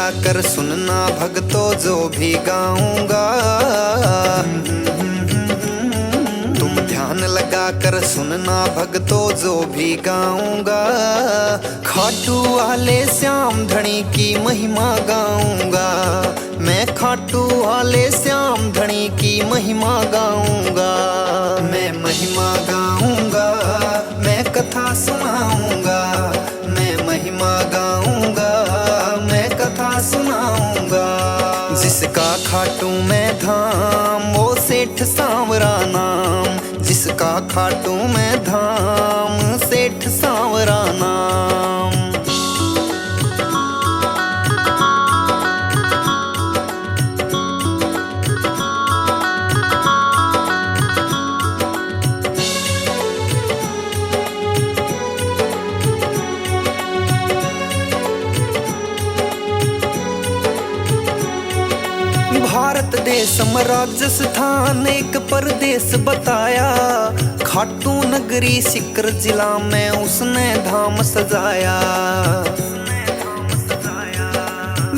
लगा कर सुनना भक्तों जो भी गाऊंगा। तुम ध्यान लगा कर सुनना भक्तों जो भी गाऊंगा। खाटू वाले श्याम धनी की महिमा गाऊंगा। मैं खाटू वाले श्याम धनी की महिमा गाऊंगा। मैं महिमा गाऊंगा, मैं कथा सुनाऊंगा। मैं महिमा गाऊंगा, मैं कथा सुनाऊंगा। जिसका खाटू में धाम वो सेठ सांवरा नाम। जिसका खाटू में धाम सेठ सांवरा नाम। भारत देश में राजस्थान एक परदेश बताया। खाटू नगरी सिकर जिला में उसने धाम सजाया।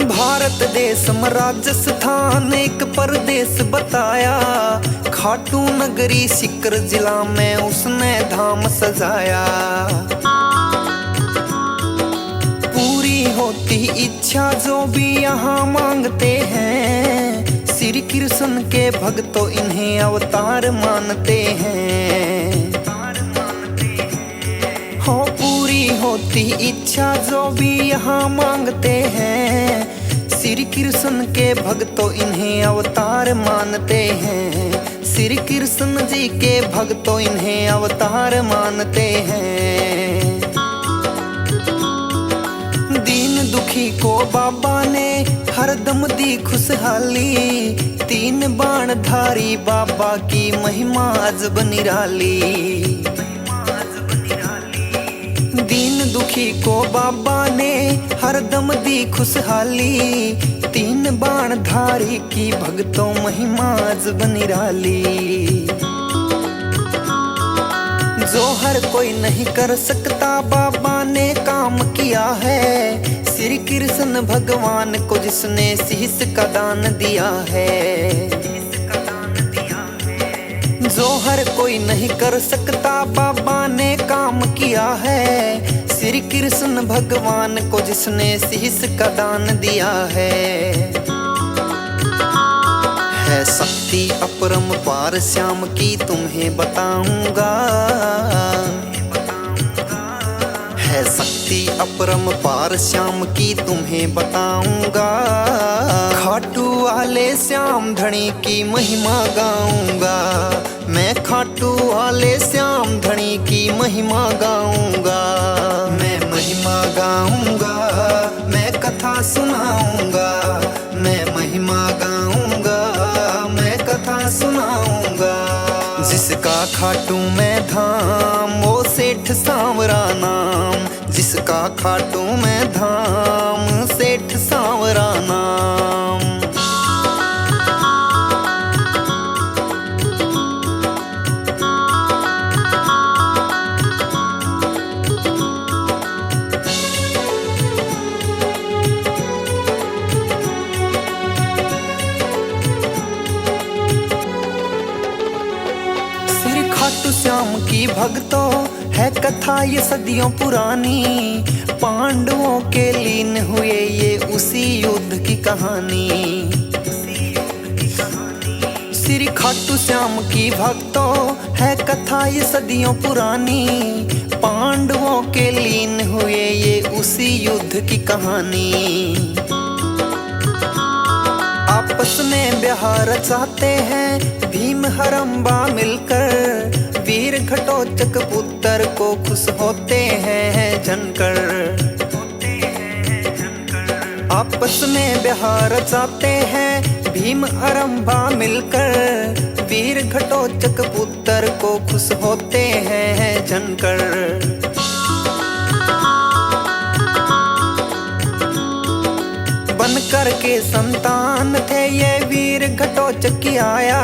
भारत देश में राजस्थान एक परदेश बताया। खाटू नगरी सिकर जिला में उसने धाम सजाया। पूरी होती इच्छा जो भी यहाँ मांगते हैं। श्री कृष्ण के भक्तों इन्हें अवतार मानते हैं। हो पूरी होती इच्छा जो भी यहाँ मांगते हैं। श्री कृष्ण के भक्तों इन्हें अवतार मानते हैं। श्री कृष्ण जी के भक्तों इन्हें अवतार मानते हैं। दीन दुखी को बाबा ने हरदम दी खुशहाली। तीन बाण धारी बाबा की महिमा अजब निराली। दीन दुखी को बाबा ने हरदम दी खुशहाली। तीन बाण धारी की भक्तों महिमा अजब निराली। जो हर कोई नहीं कर सकता बाबा ने काम किया है। श्री कृष्ण भगवान को जिसने शीश का दान दिया है। जो हर कोई नहीं कर सकता बाबा ने काम किया है। श्री कृष्ण भगवान को जिसने शीश का दान दिया है शक्ति अपरंपार श्याम की तुम्हें बताऊंगा। है शक्ति अपरंपार श्याम की तुम्हें बताऊंगा। खाटू वाले श्याम धनी की महिमा गाऊंगा। मैं खाटू वाले श्याम धनी की महिमा गाऊंगा। मैं महिमा गाऊंगा, मैं कथा सुनाऊंगा। मैं महिमा गाऊंगा, मैं कथा सुनाऊंगा। जिसका खाटू में धाम वो सेठ सांवरा नाम। जिसका खाटू में धाम सेठ सांवरा नाम। खाटू श्याम की भक्तों है कथा ये सदियों पुरानी। पांडवों के लीन हुए ये उसी युद्ध की कहानी। श्री खाटू श्याम की भक्तों है कथा ये सदियों पुरानी। पांडवों के लीन हुए ये उसी युद्ध की कहानी। आपस में ब्याह चाहते हैं भीम हरम्बा मिलकर। वीर घटोत्कच पुत्र को खुश होते हैं जनकर। आपस में ब्याह चाहते हैं भीम हरम्बा मिलकर। वीर घटोत्कच पुत्र को खुश होते हैं जनकर। बनकर के संतान थे ये वीर घटोत्कच की आया।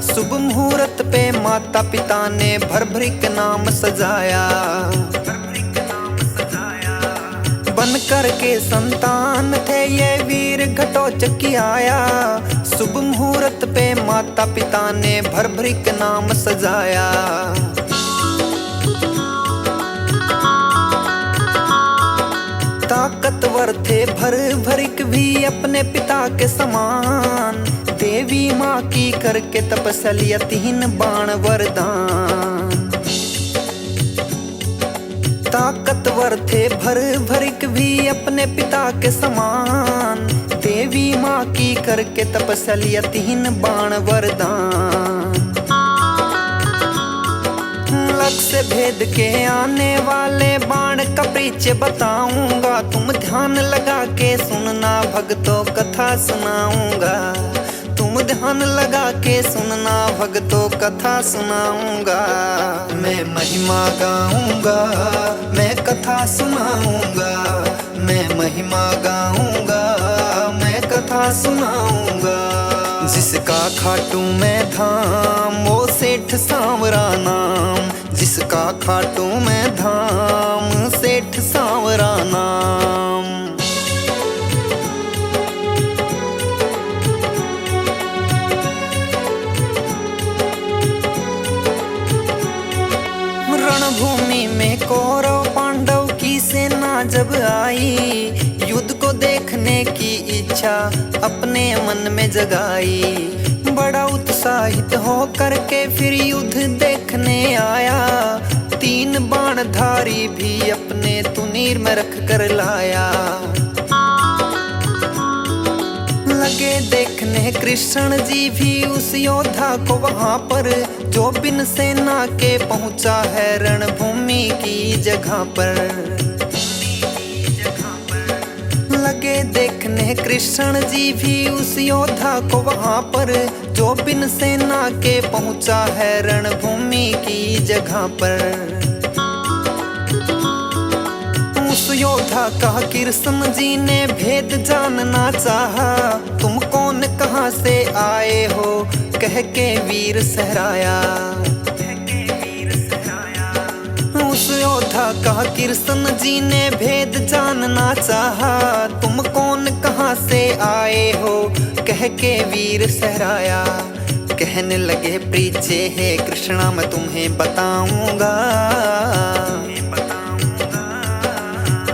शुभ मुहूर्त पे माता पिता ने भर भरी के नाम सजाया। मन करके संतान थे ये वीर घटोत्कच आया। शुभ मुहूर्त पे माता पिता ने भर भर के नाम सजाया। ताकतवर थे भर भरिक भी अपने पिता के समान। देवी माँ की करके तपस्या 3 बाण वरदान। ताकतवर थे भर भरिक भी अपने पिता के समान। देवी माँ की करके तपस्या 3 बाण वरदान। लक्ष्य भेद के आने वाले बाण का परिचय बताऊंगा। तुम ध्यान लगा के सुनना भक्तों कथा सुनाऊंगा। तुम ध्यान लगा के सुनना भक्तों कथा सुनाऊंगा। मैं महिमा गाऊंगा, मैं कथा सुनाऊंगा। मैं महिमा गाऊंगा, मैं कथा सुनाऊंगा। जिसका खाटू में धाम वो सेठ सांवरा नाम। जिसका खाटू में धाम सेठ सांवरा नाम। रणभूमि में कौरव पांडव की सेना जब आई। युद्ध को देखने की इच्छा अपने मन में जगाई। बड़ा उत्साहित हो करके फिर युद्ध देखने आया। 3 बाणधारी भी अपने तुनीर में रख कर लाया। लगे देखने कृष्ण जी भी उस योद्धा को वहां पर, जो बिन सेना के पहुंचा है रणभूमि की जगह पर। लगे देखने कृष्ण जी भी उस योद्धा को वहां पर, जो बिन सेना के पहुंचा है रणभूमि की जगह पर। उस योद्धा का कृष्ण जी ने भेद जानना चाहा। तुम कौन कहां से आए हो कह के वीर सहराया। उस योद्धा का कृष्ण जी ने भेद जानना चाहा। तुम कौन कहां से आए हो कह के वीर सहराया। कहने लगे प्रीचे है कृष्णा मैं तुम्हें बताऊंगा।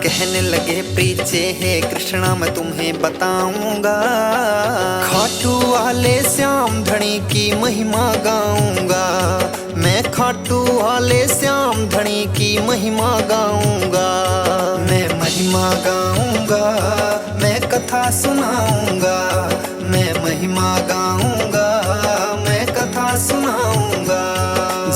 कहने लगे प्रीचे है कृष्णा मैं तुम्हें बताऊंगा। खाटू वाले श्याम धनी की महिमा गाऊंगा। मैं खाटू वाले श्याम धनी की महिमा गाऊंगा। मैं महिमा गाऊंगा, मैं कथा सुनाऊंगा। मैं महिमा गाऊंगा, मैं कथा सुनाऊंगा।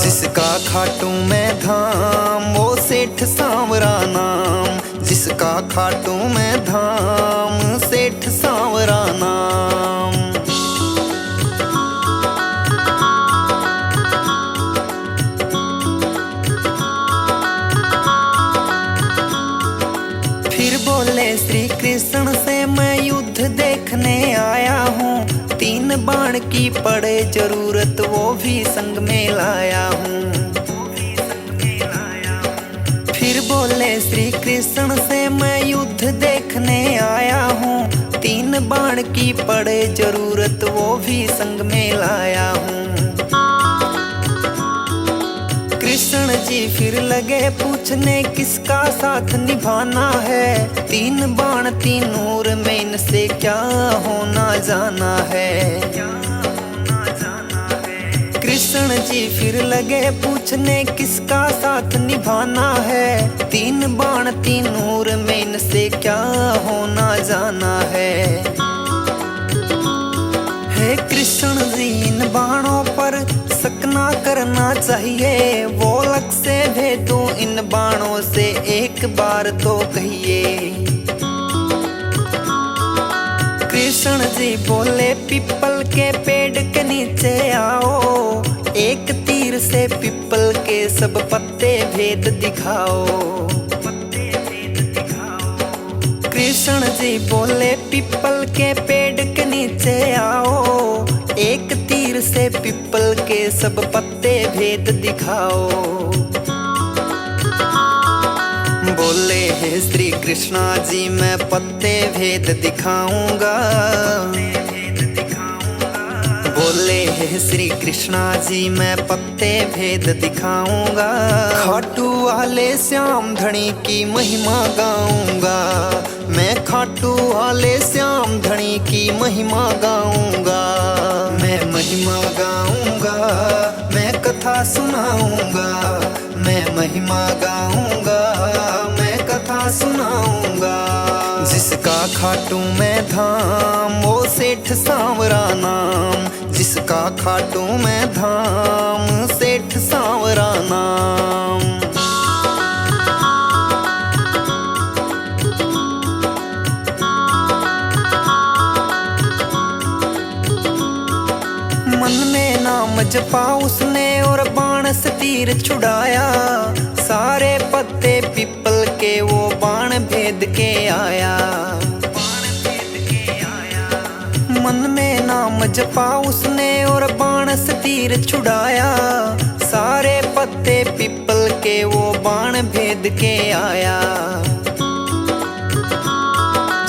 जिसका खाटू में धाम वो सेठ सांवरा नाम। जिसका खाटू में धाम सेठ सांवरा नाम। फिर बोले श्री कृष्ण से मैं युद्ध देखने आया हूँ। 3 बाण की पड़े जरूरत वो भी संग में लाया हूँ। फिर बोले श्री कृष्ण से मैं युद्ध देखने आया हूँ। 3 बाण की पड़े जरूरत वो भी संग में लाया हूँ। कृष्ण जी फिर लगे पूछने किसका साथ निभाना है। 3 बाण 3 नूर में इनसे क्या होना जाना है। कृष्ण जी फिर लगे पूछने किसका साथ निभाना है। 3 बाण 3 नूर में इनसे क्या होना जाना है। हे कृष्ण जी इन बाणों पर शक ना करना चाहिए। वो लक्ष्य भेदो इन बाणों से एक बार तो कहिए। कृष्ण जी बोले पिपल के पेड़ के नीचे आओ। एक तीर से पिपल के सब पत्ते भेद दिखाओ। कृष्ण जी बोले पिपल के पेड़ के नीचे आओ। एक तीर से पिपल के सब पत्ते भेद दिखाओ। बोले हे श्री कृष्णा जी मैं पत्ते भेद दिखाऊंगा। बोले हे श्री कृष्णा जी मैं पत्ते भेद दिखाऊंगा। खाटू वाले श्याम धनी की महिमा गाऊंगा। मैं खाटू वाले श्याम धनी की महिमा गाऊंगा। मैं महिमा गाऊंगा, मैं कथा सुनाऊंगा। मैं महिमा गाऊंगा, मैं कथा सुनाऊंगा। जिसका खाटू में धाम वो सेठ सांवरा नाम। जिसका खाटू में धाम सेठ सांवरा नाम। मन में नाम जपा उसने और बाण से तीर छुड़ाया। सारे पत्ते पीपल के वो बाण भेद के आया। मन में नाम जपा उसने और बाण से तीर छुड़ाया। सारे पत्ते पीपल के वो बाण भेद के आया।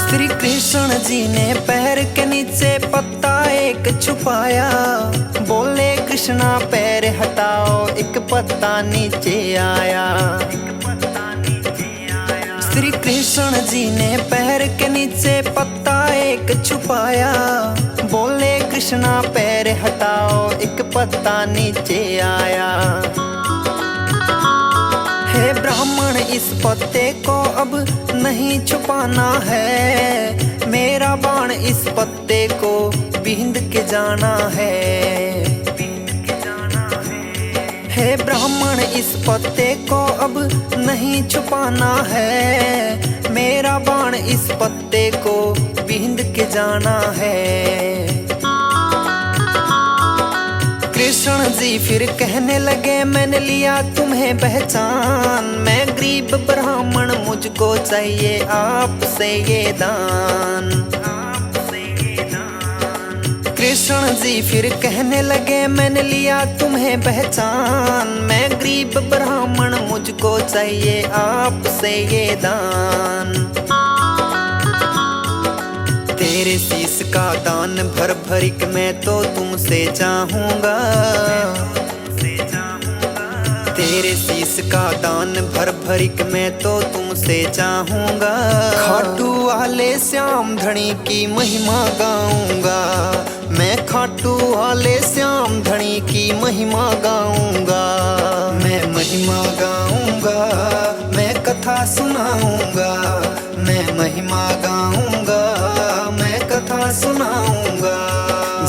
श्री कृष्ण जी ने पैर के नीचे पत्ता एक छुपाया। बोले कृष्णा पैर हटाओ, एक पत्ता नीचे आया। श्री कृष्ण जी ने पैर के नीचे पत्ता एक छुपाया। बोले कृष्णा पैर हटाओ, एक पत्ता नीचे आया। हे ब्राह्मण इस पत्ते को अब नहीं छुपाना है। मेरा बाण इस पत्ते को बींद के जाना है। हे ब्राह्मण इस पत्ते को अब नहीं छुपाना है। मेरा बाण इस पत्ते को बींद के जाना है। कृष्ण जी फिर कहने लगे मैंने लिया तुम्हें पहचान। मैं गरीब ब्राह्मण मुझको चाहिए आपसे ये दान। कृष्ण जी फिर कहने लगे मैंने लिया तुम्हें पहचान। मैं गरीब ब्राह्मण मुझको चाहिए आपसे ये दान। तेरे शीश का दान भर भरिक मैं तो तुमसे चाहूंगा। तेरे शीश का दान भर भरिक मैं तो तुमसे चाहूंगा। खाटू वाले श्याम धनी की महिमा गाऊंगा। मैं खाटू वाले श्याम धनी की महिमा गाऊंगा। मैं महिमा गाऊंगा, मैं कथा सुनाऊंगा। मैं महिमा गाऊंगा, मैं कथा सुनाऊंगा।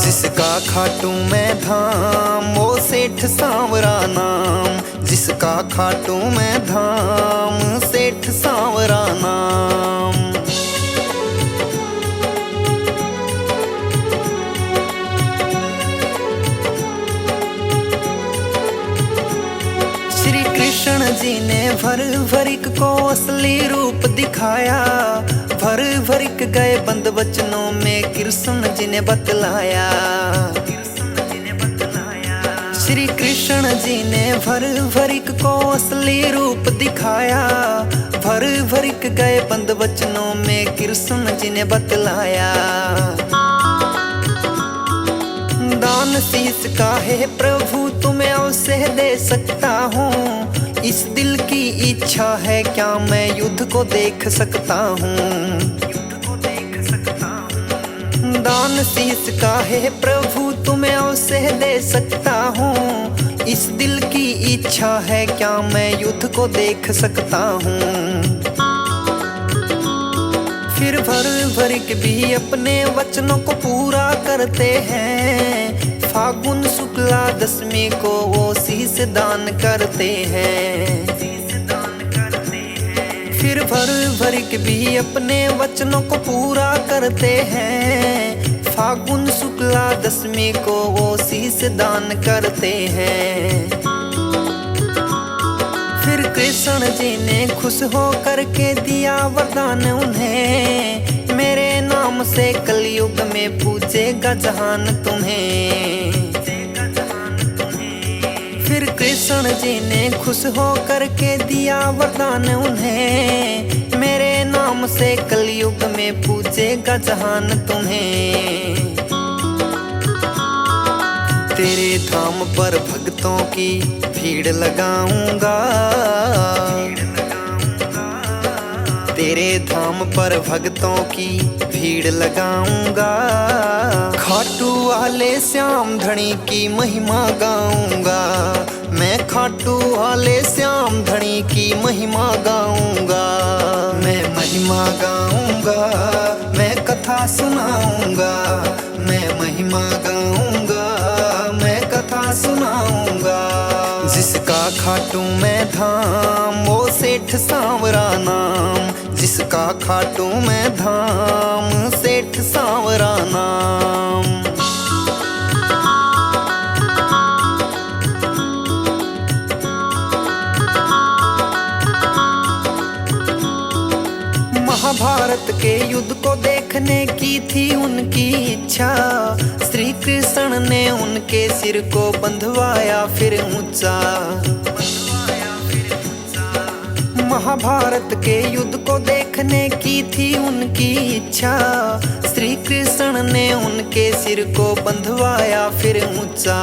जिसका खाटू में धाम वो सेठ सांवरा नाम। जिसका खाटू में धाम सेठ सांवरा नाम। श्री कृष्ण जी ने भर भरिक को असली रूप दिखाया। भर भरिक गए बंद वचनों में कृष्ण जी ने बतलाया। श्री कृष्ण जी ने भर भरिक को असली रूप दिखाया। भर भरिक गए बंद वचनों में कृष्ण जी ने बतलाया। दान शीश का है प्रभु तुम्हें अवश्य दे सकता हूँ। इस दिल की इच्छा है क्या मैं युद्ध को देख सकता हूँ। दान शीश का है प्रभु तुम्हें अवश्य दे सकता हूँ। इस दिल की इच्छा है क्या मैं युद्ध को देख सकता हूँ। फिर भर भरिक भी अपने वचनों को पूरा करते हैं। फागुन शुक्ला दशमी को वो शीश दान करते हैं। फिर भर भरिक भी अपने वचनों को पूरा करते हैं। फागुन शुक्ला दशमी को वो शीश दान करते हैं। फिर कृष्ण जी ने खुश हो करके दिया वरदान उन्हें। मेरे नाम से कलयुग में पूजेगा जहान तुम्हें। फिर कृष्ण जी ने खुश हो करके दिया वरदान उन्हें, मेरे नाम से कलयुग में पूजेगा जहान तुम्हें। तेरे धाम पर भक्तों की भीड़ लगाऊंगा, तेरे धाम पर भक्तों की भीड़ लगाऊंगा। खाटू वाले श्याम धनी की महिमा गाऊंगा, मैं खाटू वाले श्याम धनी की महिमा गाऊंगा। मैं महिमा गाऊंगा, मैं कथा सुनाऊंगा, मैं महिमा गाऊंगा, मैं कथा सुनाऊंगा। जिसका खाटू मैं धाम वो सेठ सांवरा नाम, जिसका खाटू मैं धाम सेठ सांवरा नाम। महाभारत के युद्ध को देखने की थी उनकी इच्छा, श्री कृष्ण ने उनके सिर को बंधवाया फिर ऊंचा। महाभारत के युद्ध को देखने की थी उनकी इच्छा, श्री कृष्ण ने उनके सिर को बंधवाया फिर ऊंचा।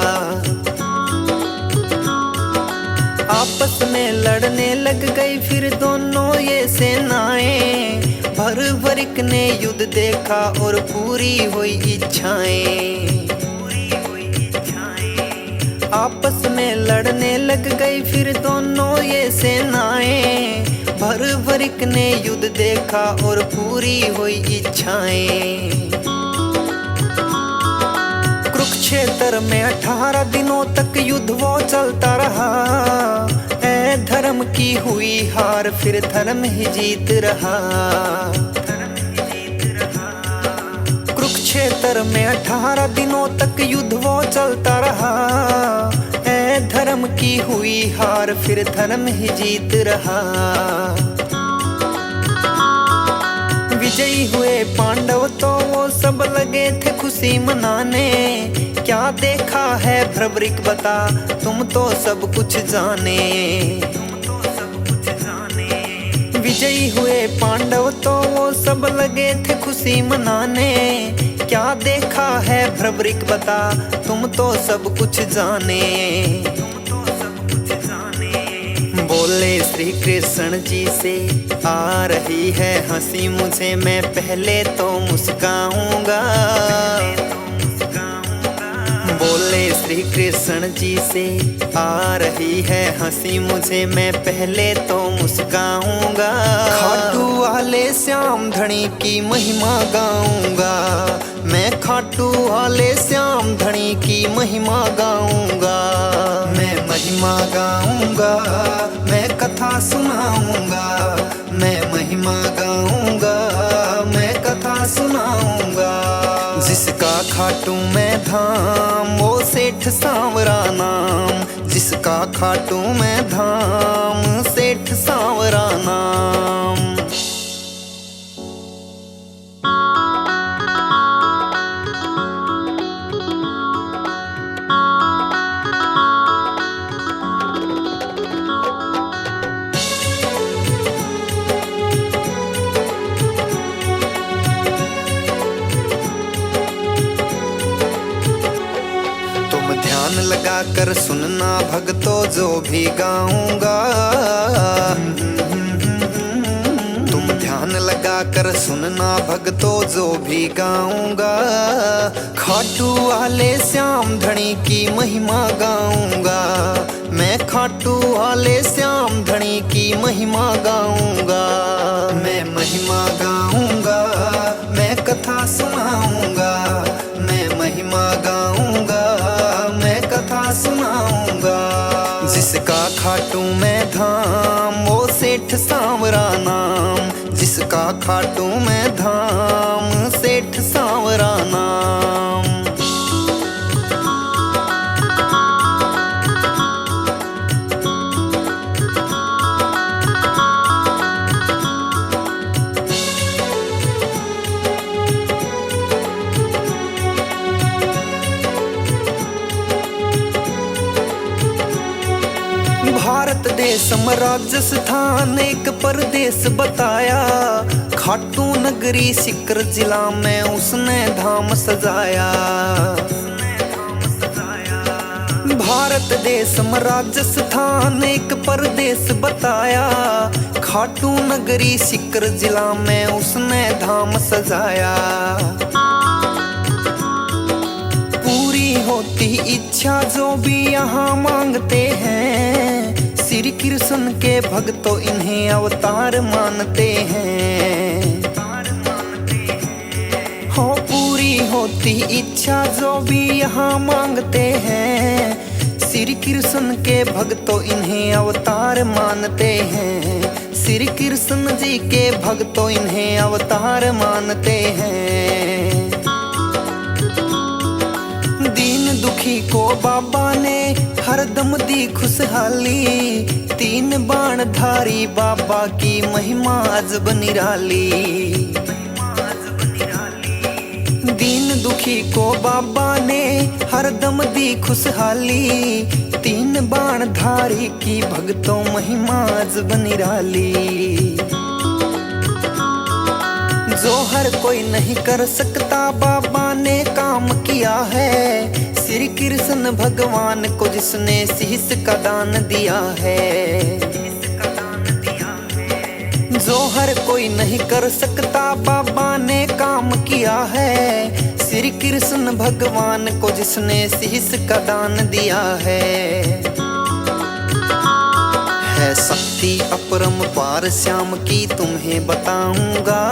आपस में लड़ने लग गई फिर दोनों ये सेनाएं, भरभरिक ने युद्ध देखा और पूरी हुई इच्छाएं। आपस में लड़ने लग गई फिर दोनों ये सेनाएं, भरभरिक ने युद्ध देखा और पूरी हुई इच्छाएं। कुरुक्षेत्र में 18 दिनों तक युद्ध वो चलता रहा, ऐ धर्म की हुई हार फिर धर्म ही जीत रहा। कुरुक्षेत्र में 18 दिनों तक युद्ध वो चलता रहा, ऐ धर्म की हुई हार फिर धर्म ही जीत रहा। विजयी हुए पांडव तो वो सब लगे थे खुशी मनाने, क्या देखा है भ्रवरिक बता तुम तो सब कुछ जाने। विजयी हुए पांडव तो वो सब लगे थे खुशी मनाने, क्या देखा है भ्रवरिक बता तुम तो सब कुछ जाने। बोले श्री कृष्ण जी से आ रही है हंसी मुझे, मैं पहले तो मुस्काऊंगा। बोले श्री कृष्ण जी से आ रही है हंसी मुझे, मैं पहले तो मुस्काऊंगा। खाटू वाले श्याम धनी की महिमा गाऊंगा, मैं खाटू वाले श्याम धनी की महिमा गाऊंगा। मैं महिमा गाऊंगा, मैं कथा सुनाऊंगा, मैं महिमा गाऊंगा, मैं कथा सुनाऊंगा। जिसका खाटू मैं धाम वो सेठ सांवरा नाम, जिसका खाटू मैं धाम सेठ सांवरा नाम। लगा कर सुनना भक्तों जो भी गाऊंगा, तुम ध्यान लगा कर सुनना भक्तों जो भी गाऊंगा। खाटू वाले श्याम धनी की महिमा गाऊंगा, मैं खाटू वाले श्याम धनी की महिमा गाऊंगा। मैं महिमा गाऊंगा, मैं कथा सुनाऊंगा, मैं महिमा गाऊंगा, मैं कथा सुनाऊंगा। जिसका खाटू मैं धाम वो सेठ सांवरा नाम, जिसका खाटू मैं धाम सेठ सांवरा नाम। देशम राजस्थान एक परदेश बताया, खाटू नगरी सिकर जिला में उसने धाम सजाया। भारत देशम राजस्थान एक परदेश बताया, खाटू नगरी सिकर जिला में उसने धाम सजाया। पूरी होती इच्छा जो भी यहाँ मांगते हैं, श्री कृष्ण के भक्तों इन्हें अवतार मानते हैं। हो पूरी होती इच्छा जो भी यहाँ मांगते हैं, श्री कृष्ण के भक्तों इन्हें अवतार मानते हैं। श्री कृष्ण जी के भक्तों इन्हें अवतार मानते हैं। दीन दुखी को बाबा ने हरदम दी खुशहाली, तीन बाण धारी बाबा की महिमा अजब निराली। दीन दुखी को बाबा ने हरदम दी खुशहाली, तीन बाण धारी की भक्तों महिमा अजब निराली। जो हर कोई नहीं कर सकता बाबा ने काम किया है, श्री कृष्ण भगवान को जिसने शीश का दान दिया है। जो हर कोई नहीं कर सकता बाबा ने काम किया है, श्री कृष्ण भगवान को जिसने शीश का दान दिया है। शक्ति अपरंपार श्याम की तुम्हें बताऊंगा,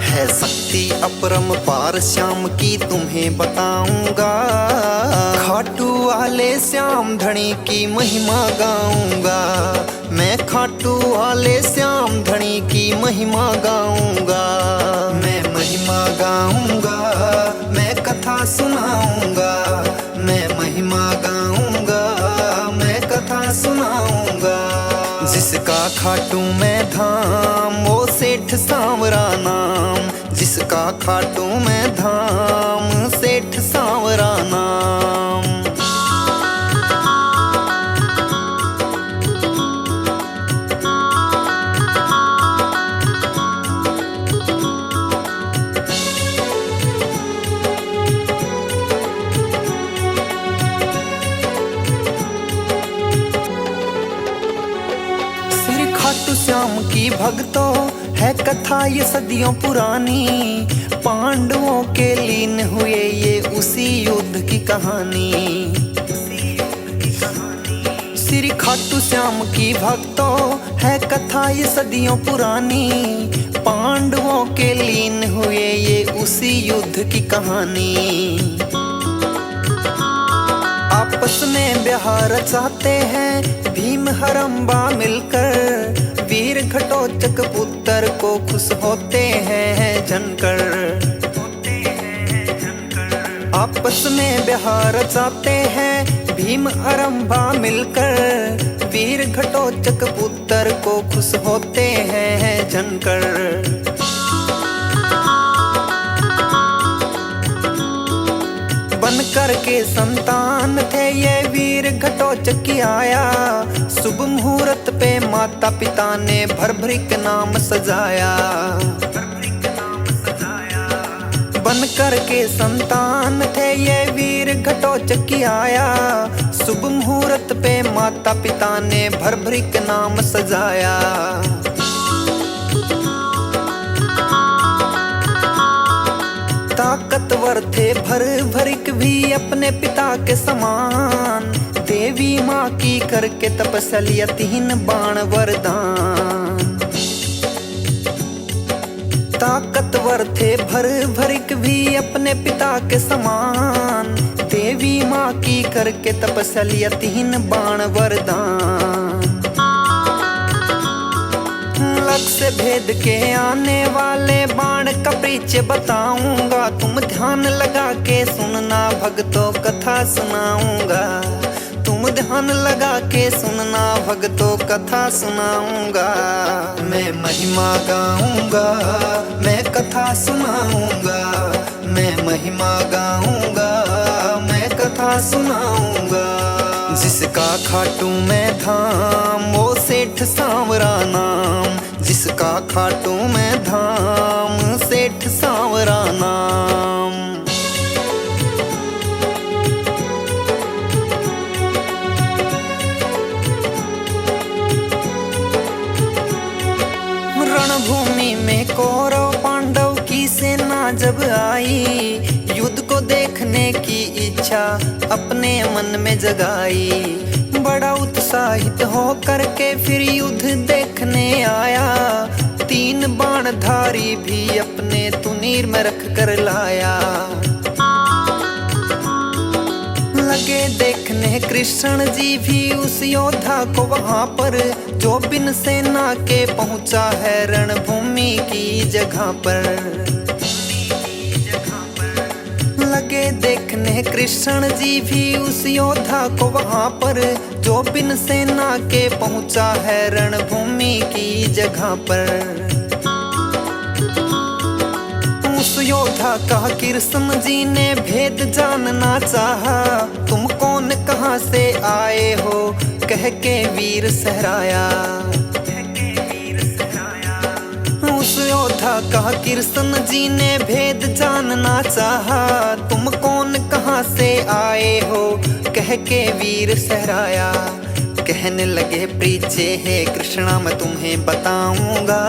है शक्ति अपरंपार श्याम की तुम्हें बताऊंगा। खाटू वाले श्याम धनी की महिमा गाऊंगा, मैं खाटू वाले श्याम धनी की महिमा गाऊंगा। मैं महिमा गाऊंगा, मैं कथा सुनाऊंगा, मैं महिमा गाऊंगा, मैं कथा सुनाऊंगा। जिसका खाटू में धाम वो सेठ सांवरा नाम, जिसका खाटू में धाम सेठ सांवरा नाम। खाटू श्याम की भक्तों है कथा ये सदियों पुरानी, पांडवों के लीन हुए ये उसी युद्ध की कहानी। श्री खाटू श्याम की भक्तों है कथा ये सदियों पुरानी, पांडवों के लीन हुए ये उसी युद्ध की कहानी। आपस में ब्याह रचाते हैं भीम हरम्बा मिलकर, वीर घटोत्कच पुत्र को खुश होते हैं जनकर। आपस में ब्याह रचाते हैं भीम हरम्बा मिलकर, वीर घटोत्कच पुत्र को खुश होते हैं जनकर। बनकर के संतान थे ये वीर घटोत्कच आया, शुभ मुहूर्त पे माता पिता ने भर भर के नाम सजाया। बनकर के संतान थे ये वीर घटोत्कच आया, शुभ मुहूर्त पे माता पिता ने भर भर के नाम सजाया। ताकतवर थे भर भरिक भी अपने पिता के समान, देवी माँ की करके तपस्या तीन बाण वरदान। ताकतवर थे भर भरिक भी अपने पिता के समान, देवी माँ की करके तपस्या तीन बाण वरदान। लक्ष्य भेद के आने वाले बाण का परिचय बताऊंगा, तुम ध्यान लगा के सुनना भक्तों कथा सुनाऊंगा। तुम ध्यान लगा के सुनना भक्तों कथा सुनाऊंगा। मैं महिमा गाऊंगा, मैं कथा सुनाऊंगा, मैं महिमा गाऊंगा, मैं कथा सुनाऊंगा। जिसका खाटू में धाम वो सेठ सांवरा नाम, जिसका खाटू में धाम सेठ सांवरा नाम। रणभूमि में कौरव पांडव की सेना जब आई, युद्ध को देखने की इच्छा अपने मन में जगाई। बड़ा उत्साहित हो करके फिर युद्ध देखने आया, 3 बाणधारी भी अपने तुनीर में रख कर लाया। लगे देखने कृष्ण जी भी उस योद्धा को वहां पर, जो बिन सेना के पहुंचा है रणभूमि की जगह पर। लगे देखने कृष्ण जी भी उस योद्धा को वहां पर, जो बिन सेना के पहुंचा है रणभूमि की जगह पर। उस योद्धा का कृष्ण जी ने भेद जानना चाहा, तुम कौन कहां से आए हो कह के वीर सहराया। उस योद्धा का कृष्ण जी ने भेद जानना चाहा, तुम कौन कहां से आए हो कह के वीर सहराया। कहने लगे प्रीचे हे कृष्णा मैं तुम्हें बताऊंगा,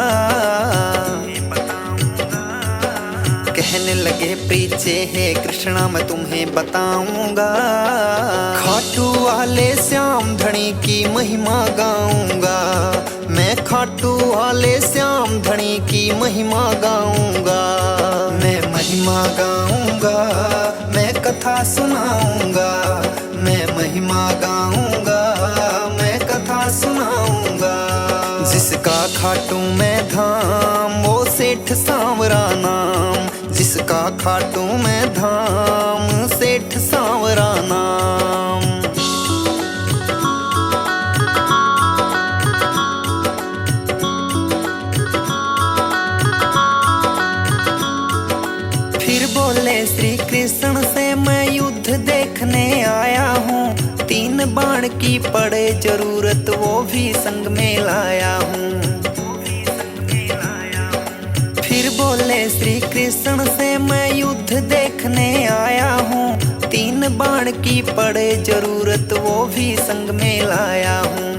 कहने लगे प्रीचे हे कृष्णा मैं तुम्हें बताऊंगा। खाटू वाले श्याम धनी की महिमा गाऊंगा, मैं खाटू वाले श्याम धनी की महिमा गाऊंगा। मैं महिमा गाऊंगा, मैं कथा सुनाऊंगा, मैं महिमा गाऊंगा, मैं कथा सुनाऊंगा। जिसका खाटू में धाम वो सेठ सांवरा नाम, जिसका खाटू में धाम सेठ सांवरा नाम। फिर बोले श्री कृष्ण से मैं युद्ध देखने आया हूँ, 3 बाण की पड़े जरूरत वो भी संग में लाया हूँ। फिर बोले श्री कृष्ण से मैं युद्ध देखने आया हूँ, 3 बाण की पड़े जरूरत वो भी संग में लाया हूँ।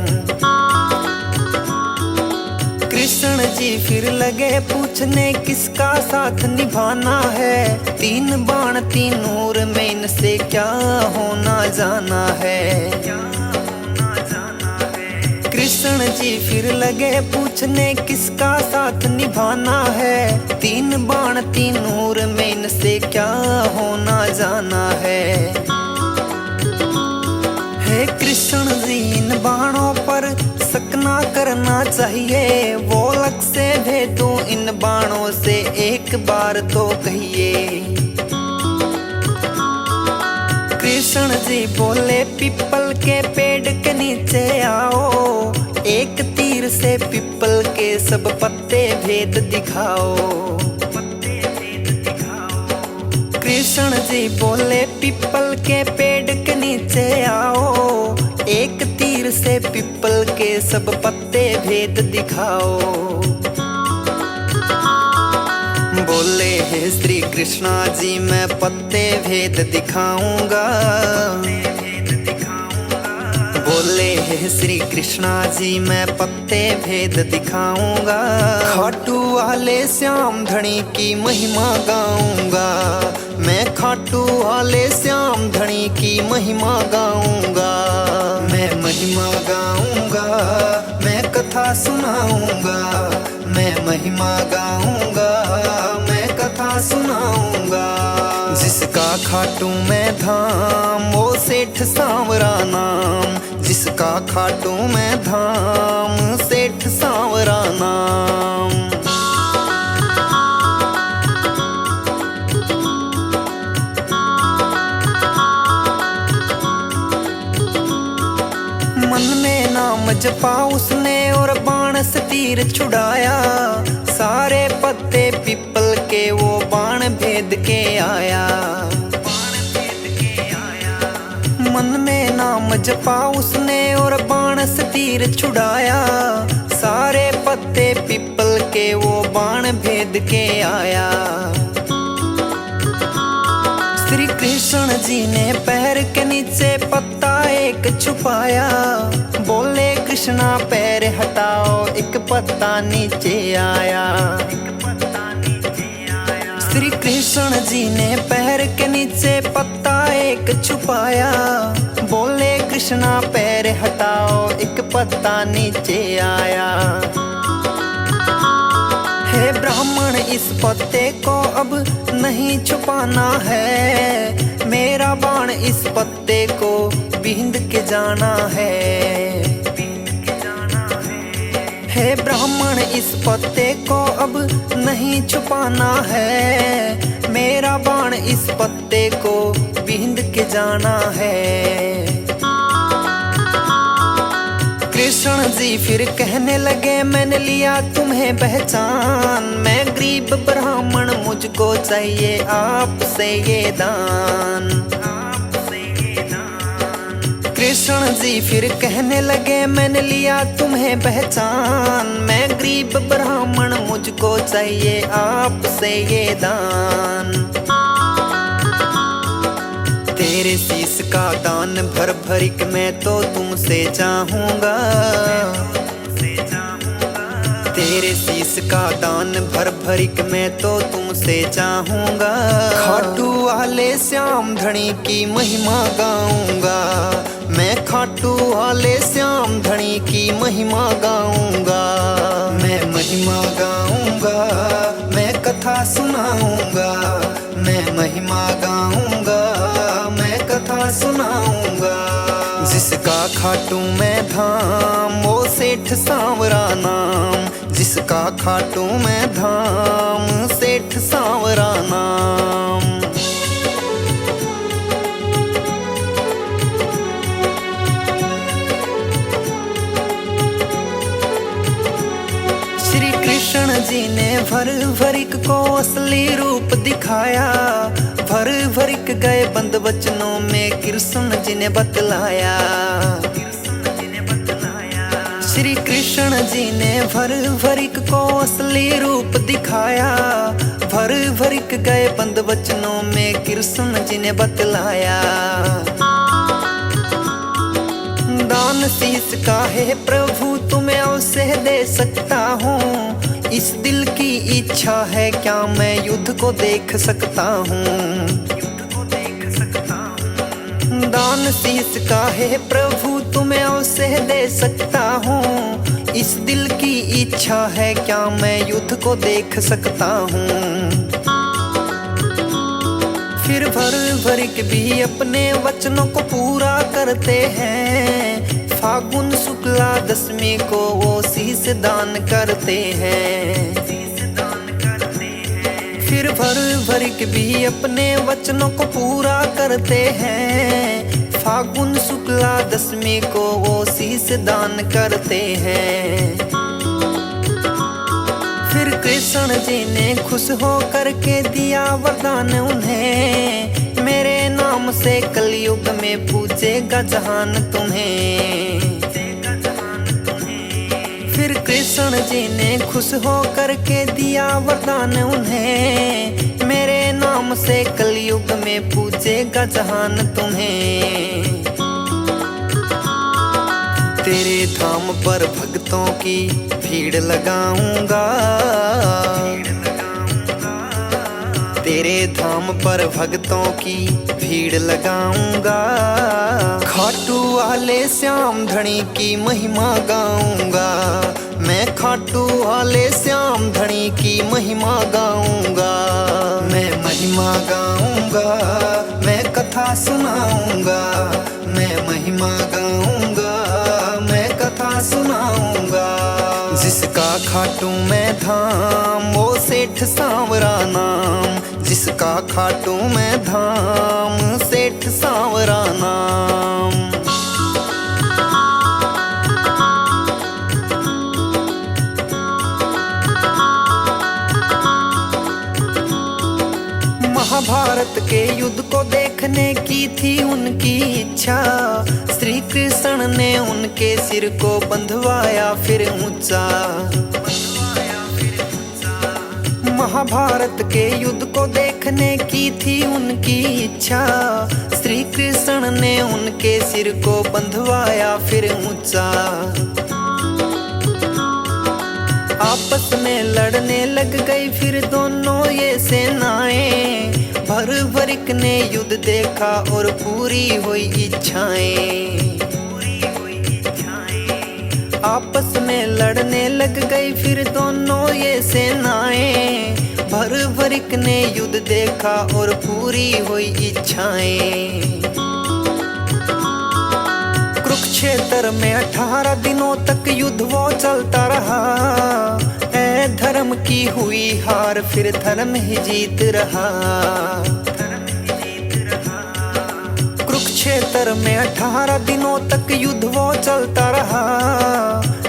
कृष्ण जी फिर लगे पूछने किसका साथ निभाना है, 3 बाण 3 नूर में इनसे क्या होना जाना है। कृष्ण जी फिर लगे पूछने किसका साथ निभाना है, 3 बाण 3 नूर में इनसे क्या होना जाना है। हे कृष्ण जी इन बाणों पर शक ना करना चाहिए, वो लग से भेदूं इन बाणों से एक बार तो कहिए। कृष्ण जी बोले पीपल के पेड़ के नीचे आओ, एक तीर से पीपल के सब पत्ते भेद दिखाओ। कृष्ण जी बोले पीपल के पेड़ के नीचे आओ, एक तीर से पीपल के सब पत्ते भेद दिखाओ। बोले हे श्री कृष्णा जी मैं पत्ते भेद दिखाऊंगा, बोले हे श्री कृष्णा जी मैं पत्ते भेद दिखाऊंगा। खाटू वाले श्याम धनी की महिमा गाऊंगा, मैं खाटू वाले श्याम धनी की महिमा गाऊंगा। मैं महिमा गाऊंगा, मैं कथा सुनाऊंगा, मैं महिमा गाऊंगा, मैं कथा सुनाऊंगा। जिसका खाटू में धाम वो सेठ सांवरा नाम, जिसका खाटू में धाम सेठ सांवरा नाम। मन में नाम जपा उसने और बाण से तीर छुड़ाया, सारे पत्ते पीपल के वो बाण भेद के आया। मन में में नाम जपा उसने और बाण से तीर छुड़ाया। सारे पत्ते पीपल के वो बाण भेद के आया। श्री कृष्ण जी ने पैर के नीचे पत्ता एक छुपाया। बोले कृष्णा पैर हटाओ, एक पत्ता नीचे आया। श्री कृष्ण जी ने पैर के नीचे पत्ता एक छुपाया। बोले कृष्णा पैर हटाओ, एक पत्ता नीचे आया। हे ब्राह्मण इस पत्ते को अब नहीं छुपाना है। मेरा बाण इस पत्ते को बींध के जाना है। हे ब्राह्मण इस पत्ते को अब नहीं छुपाना है। मेरा बाण इस पत्ते को बींध के जाना है। कृष्ण जी फिर कहने लगे मैंने लिया तुम्हें पहचान। मैं गरीब ब्राह्मण मुझको चाहिए आपसे ये दान। कृष्ण जी फिर कहने लगे मैंने लिया तुम्हें पहचान। मैं गरीब ब्राह्मण मुझको चाहिए आपसे ये दान। तेरे शीश का दान भर भरिक मैं तो तुमसे चाहूंगा। तेरे शीश का दान भर भरिक मैं तो तुमसे चाहूंगा। खाटू वाले श्याम धनी की महिमा गाऊंगा। मैं खाटू वाले श्याम धनी की महिमा गाऊंगा। मैं महिमा गाऊंगा, मैं कथा सुनाऊंगा। मैं महिमा गाऊंगा, मैं कथा सुनाऊंगा। जिसका खाटू मैं धाम वो सेठ सांवरा नाम। जिसका खाटू मैं धाम सेठ सांवरा नाम। श्री कृष्ण जी ने भर भरिक को असली रूप दिखाया। भर भरिक गए बंद वचनों में कृष्ण जी ने बतलाया। श्री कृष्ण जी ने भर भरिक को असली रूप दिखाया। भर भरिक गए बंद वचनों में कृष्ण जी ने बतलाया। दान शीश का है प्रभु तुम्हें अवश्य दे सकता हूँ। इस दिल की इच्छा है क्या मैं युद्ध को देख सकता हूँ। दान शीश का है प्रभु तुम्हें अवश्य दे सकता हूँ। इस दिल की इच्छा है क्या मैं युद्ध को देख सकता हूँ। फिर भर भरिक भी अपने वचनों को पूरा करते हैं। फागुन शुक्ला दशमी को वो शीश दान करते हैं। फिर भर भरिक भी अपने वचनों को पूरा करते हैं। फागुन शुक्ला दशमी को वो शीश दान करते हैं। फिर कृष्ण जी ने खुश हो करके दिया वरदान उन्हें। मेरे नाम से कलयुग में पूजेगा जहान तुम्हें। फिर कृष्ण जी ने खुश हो करके दिया वरदान उन्हें। मेरे नाम से कलयुग में पूजेगा जहान तुम्हें। तेरे धाम पर भक्तों की भीड़ लगाऊंगा। तेरे धाम पर भक्तों की भीड़ लगाऊंगा। खाटू वाले श्याम धनी की महिमा गाऊंगा। मैं खाटू वाले श्याम धनी की महिमा गाऊंगा। मैं महिमा गाऊंगा, मैं कथा सुनाऊंगा। मैं महिमा गाऊंगा, मैं कथा सुनाऊंगा। जिसका खाटू मैं धाम वो सेठ सांवरा नाम। जिसका खाटू मैं धाम सेठ सांवरा नाम। महाभारत के युद्ध को देख देखने की थी उनकी इच्छा, श्री कृष्ण ने उनके सिर को बंधवाया फिर ऊंचा। महाभारत के युद्ध को देखने की थी उनकी इच्छा, श्री कृष्ण ने उनके सिर को बंधवाया फिर ऊंचा। आपस में लड़ने लग गई फिर दोनों ये सेनाएं, भरभरिक ने युद्ध देखा और पूरी हुई इच्छाएं। आपस में लड़ने लग गई फिर दोनों ये सेनाएं, भरभरिक ने युद्ध देखा और पूरी हुई इच्छाएं। कुरुक्षेत्र में 18 दिनों तक युद्ध वो चलता रहा, ऐ धर्म की हुई हार फिर धर्म ही जीत रहा। कुरुक्षेत्र में 18 दिनों तक युद्ध वो चलता रहा,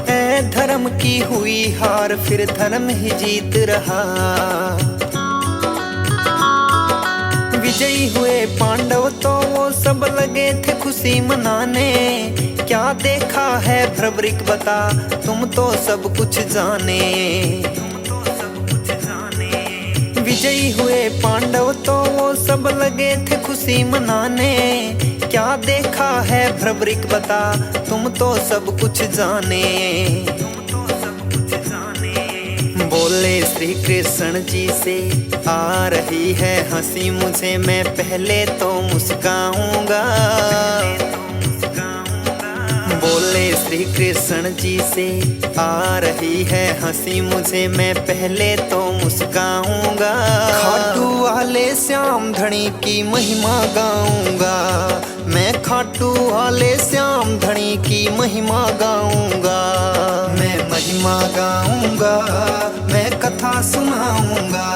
ऐ धर्म की हुई हार फिर धर्म ही जीत रहा। विजयी हुए पांडव तो वो सब लगे थे खुशी मनाने, क्या देखा है भ्रवरिक बता तुम तो सब कुछ जाने। विजयी हुए पांडव तो वो सब लगे थे खुशी मनाने, क्या देखा है भ्रवरिक बता तुम तो सब कुछ जाने। बोले श्री कृष्ण जी से आ रही है हंसी मुझे, मैं पहले तो मुस्काऊंगा। बोले श्री कृष्ण जी से आ रही है हंसी मुझे, मैं पहले तो मुस्काऊंगा। खाटू वाले श्याम धनी की महिमा गाऊंगा, मैं खाटू वाले श्याम धनी की महिमा गाऊंगा। मैं महिमा गाऊंगा, मैं कथा सुनाऊंगा,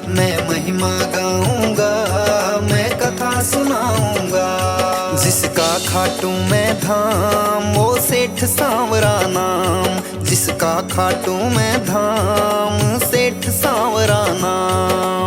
मैं महिमा गाऊंगा, मैं कथा सुनाऊंगा। जिसका खाटू मैं धाम वो सेठ सांवरा नाम, जिसका खाटू मैं धाम सेठ सांवरा नाम।